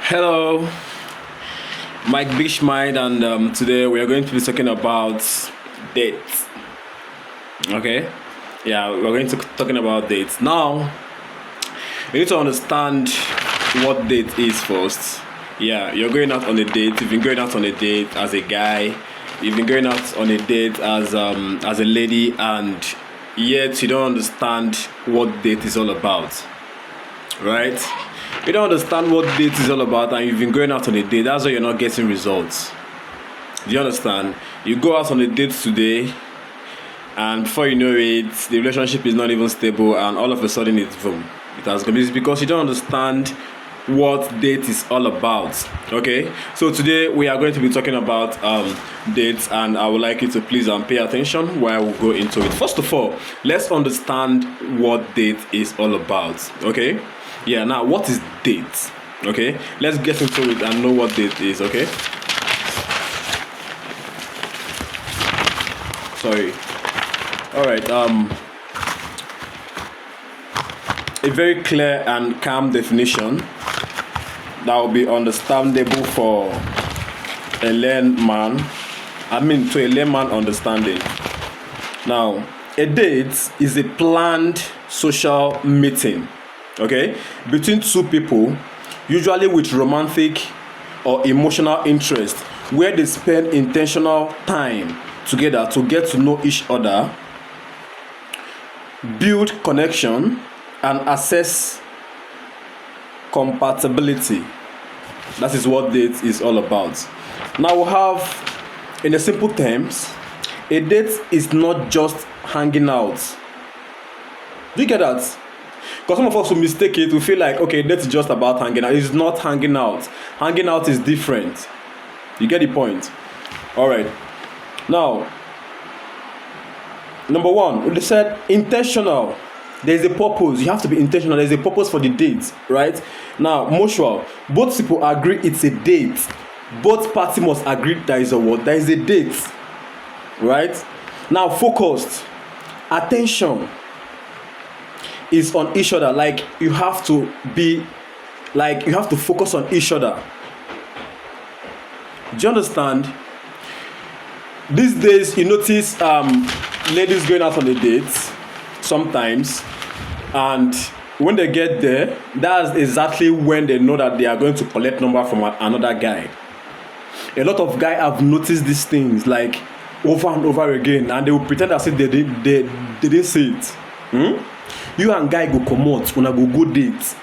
Hello, Mike Bishmind, and today we are going to be talking about dates. Okay, yeah, we're going to be talking about dates. Now, you need to understand what date is first. Yeah, you're going out on a date. You've been going out on a date as a guy. You've been going out on a date as a lady, and yet you don't understand what date is all about, right? You don't understand what date is all about, and you've been going out on a date. That's why you're not getting results. Do you understand? You go out on a date today, and before you know it, the relationship is not even stable, and all of a sudden it's boom. It has gone. It's because you don't understand what date is all about. Okay, so today we are going to be talking about dates, and I would like you to please pay attention while we go into it. First of all, let's understand what date is all about. Okay, yeah, now what is date? Okay, let's get into it and know what date is. Okay, sorry. All right, a very clear and calm definition that will be understandable for a layman. To a layman understanding. Now, a date is a planned social meeting, okay, between two people, usually with romantic or emotional interest, where they spend intentional time together to get to know each other, build connection, and assess compatibility. That is what date is all about. Now we have, in the simple terms, a date is not just hanging out. Do you get that? Because some of us will mistake it. We feel like, okay, that's just about hanging out. It's not hanging out. Hanging out is different. You get the point? All right. Now, number one, they said intentional. There's a purpose. You have to be intentional. There's a purpose for the date, right? Now, mutual. Both people agree it's a date. Both parties must agree there is a what? There is a date, right? Now, focused. Attention is on each other. Like you have to focus on each other. Do you understand? These days, you notice ladies going out on a date sometimes, and when they get there, that's exactly when they know that they are going to collect number from another guy. A lot of guys have noticed these things like over and over again, and they will pretend as if they didn't see it. You and guy go comot, una go date.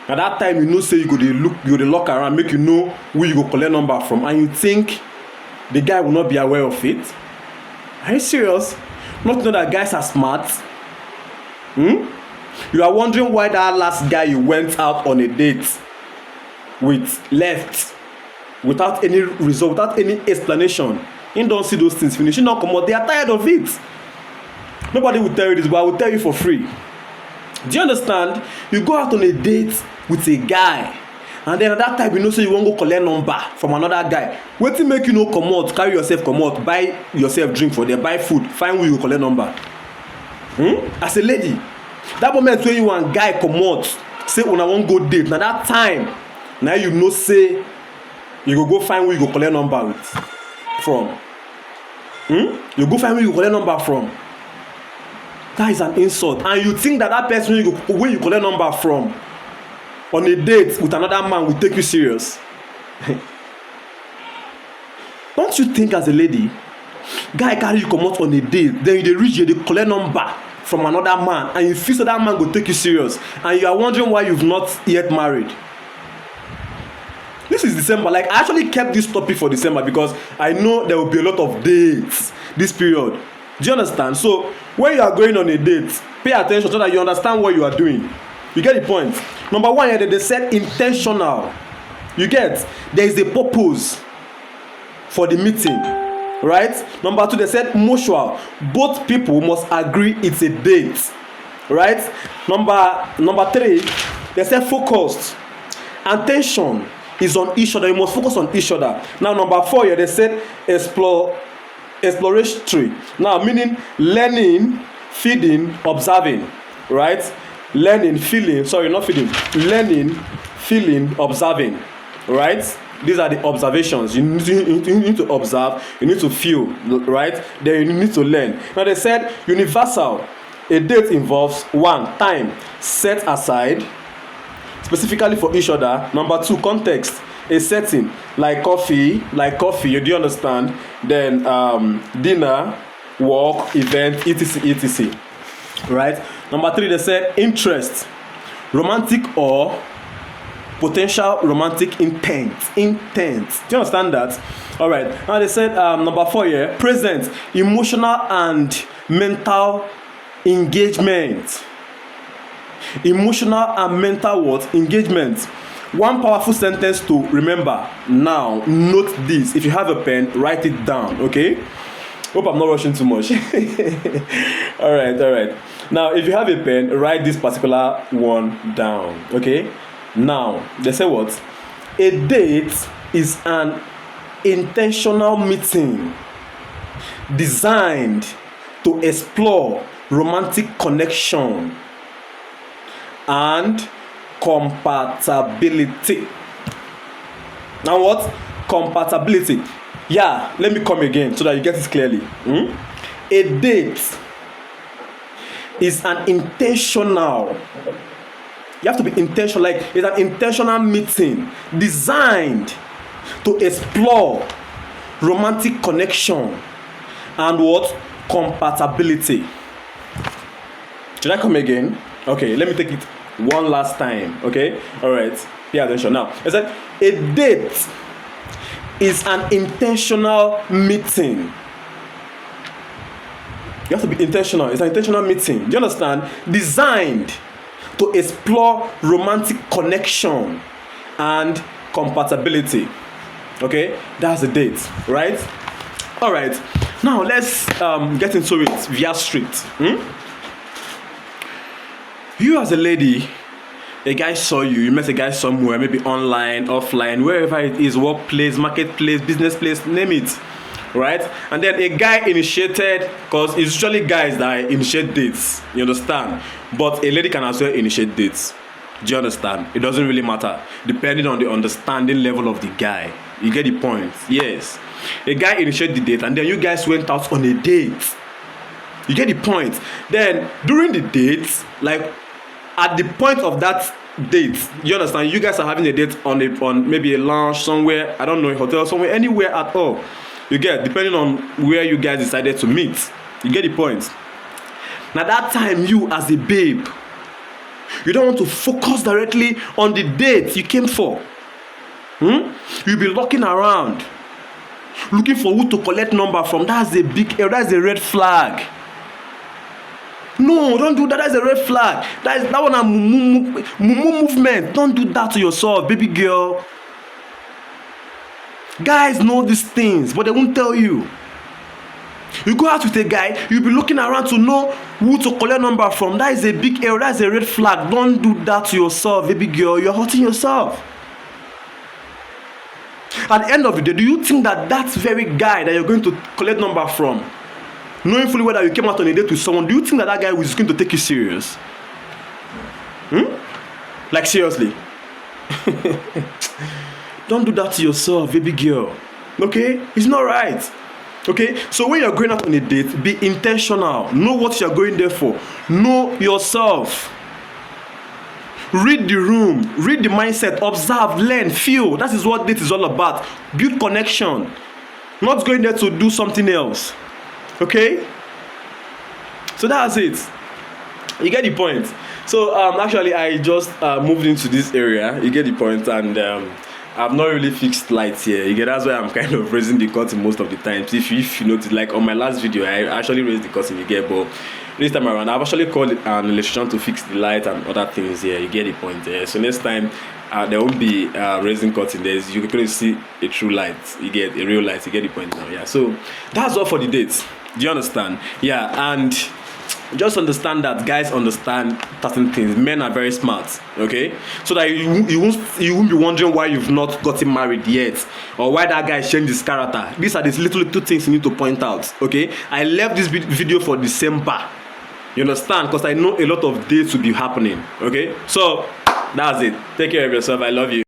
At that time, you know, say you go dey look around, make you know who you go collect number from, and you think the guy will not be aware of it. Are you serious? Not know that guys are smart. You are wondering why that last guy you went out on a date with left without any result, without any explanation. You don't see those things finish. You not come out. They are tired of it. Nobody will tell you this, but I will tell you for free. Do you understand? You go out on a date with a guy, and then at that time you know, so you won't go collect number from another guy. Wetin make you no come out, carry yourself come out, buy yourself drink for there, buy food, find who you go collect number. As a lady, that moment when you and guy come out, say una wan go date, na that time na you know say you go find who you go collect number with from. You go find who you go collect number from. That is an insult, and you think that person when you collect number from on a date with another man will take you serious. Don't you think as a lady, guy carry you comot on a date, then you dey reach you dey collect number from another man, and you feel say that man go take you serious, and you are wondering why you've not yet married? This is December. Like, I actually kept this topic for December because I know there will be a lot of dates this period. Do you understand? So when you are going on a date, pay attention so that you understand what you are doing. You get the point? Number one, here they said intentional. You get? There is a purpose for the meeting, right? Number two, they said mutual. Both people must agree it's a date, right? Number three, they said focused. Attention is on each other. You must focus on each other. Now, number four, here they said exploratory. Now, meaning learning, feeding, observing, right? Learning, feeling, sorry, not feeling, learning, feeling, observing. right? These are the observations. You need to observe, you need to feel, right? Then you need to learn. Now they said universal. A date involves 1. Time set aside specifically for each other. Number 2, context, a setting like coffee, you do understand? Then dinner, work, event, etc. Right? Number 3, they said interest, romantic or potential romantic intent. Do you understand that? All right. Now they said number 4 here, present, emotional and mental engagement. Emotional and mental what? Engagement. One powerful sentence to remember. Now, note this. If you have a pen, write it down, okay? Hope I'm not rushing too much. All right. Now, if you have a pen, write this particular one down, okay? Now, they say what? A date is an intentional meeting designed to explore romantic connection and compatibility. Now what? Compatibility. Yeah, let me come again so that you get it clearly. A date is an intentional, you have to be intentional, like it's an intentional meeting designed to explore romantic connection and what? Compatibility. Should I come again? Okay, let me take it one last time. Okay, all right, pay attention now. I said a date is an intentional meeting. You have to be intentional. It's an intentional meeting. Do you understand? Designed to explore romantic connection and compatibility. Okay, that's the date, right? All right. Now let's get into it via street. You as a lady, a guy saw you. You met a guy somewhere, maybe online, offline, wherever it is, workplace, marketplace, business place, name it. Right? And then a guy initiated, because it's usually guys that initiate dates, you understand? But a lady can as well initiate dates. Do you understand? It doesn't really matter, depending on the understanding level of the guy. You get the point? Yes. A guy initiated the date, and then you guys went out on a date. You get the point? Then during the date, like at the point of that date, you understand? You guys are having a date on maybe a lounge somewhere, I don't know, a hotel somewhere, anywhere at all. You get, depending on where you guys decided to meet. You get the point? Now that time, you as a babe, you don't want to focus directly on the date you came for. You'll be looking around, looking for who to collect number from. That's a big L. That's a red flag. No, don't do that. That's a red flag. That one a mumu movement. Don't do that to yourself, baby girl. Guys know these things, but they won't tell you. You go out with a guy, you'll be looking around to know who to collect number from. That is a big L. That's a red flag. Don't do that to yourself, baby girl. You're hurting yourself. At the end of the day, do you think that very guy that you're going to collect number from, knowing fully whether you came out on a date with someone, do you think that guy is going to take you serious? Like seriously? Don't do that to yourself, baby girl. Okay? It's not right. Okay? So when you're going out on a date, be intentional. Know what you're going there for. Know yourself. Read the room. Read the mindset. Observe, learn, feel. That is what date is all about. Build connection. Not going there to do something else. Okay? So that's it. You get the point. So actually I just moved into this area. You get the point. And I've not really fixed lights here. You get, that's why I'm kind of raising the curtain most of the times. If you notice, like on my last video, I actually raised the curtain, you get, but this time around I've actually called an electrician to fix the light and other things here. You get the point there. So next time there won't be raising curtain. You can clearly see a true light. You get a real light. You get the point now. Yeah. So that's all for the dates. Do you understand? Yeah. And just understand that guys understand certain things. Men are very smart, okay? So that you won't be wondering why you've not gotten married yet, or why that guy changed his character. These are the little things you need to point out, okay? I left this video for December. You understand? Because I know a lot of dates will be happening, okay? So that's it. Take care of yourself. I love you.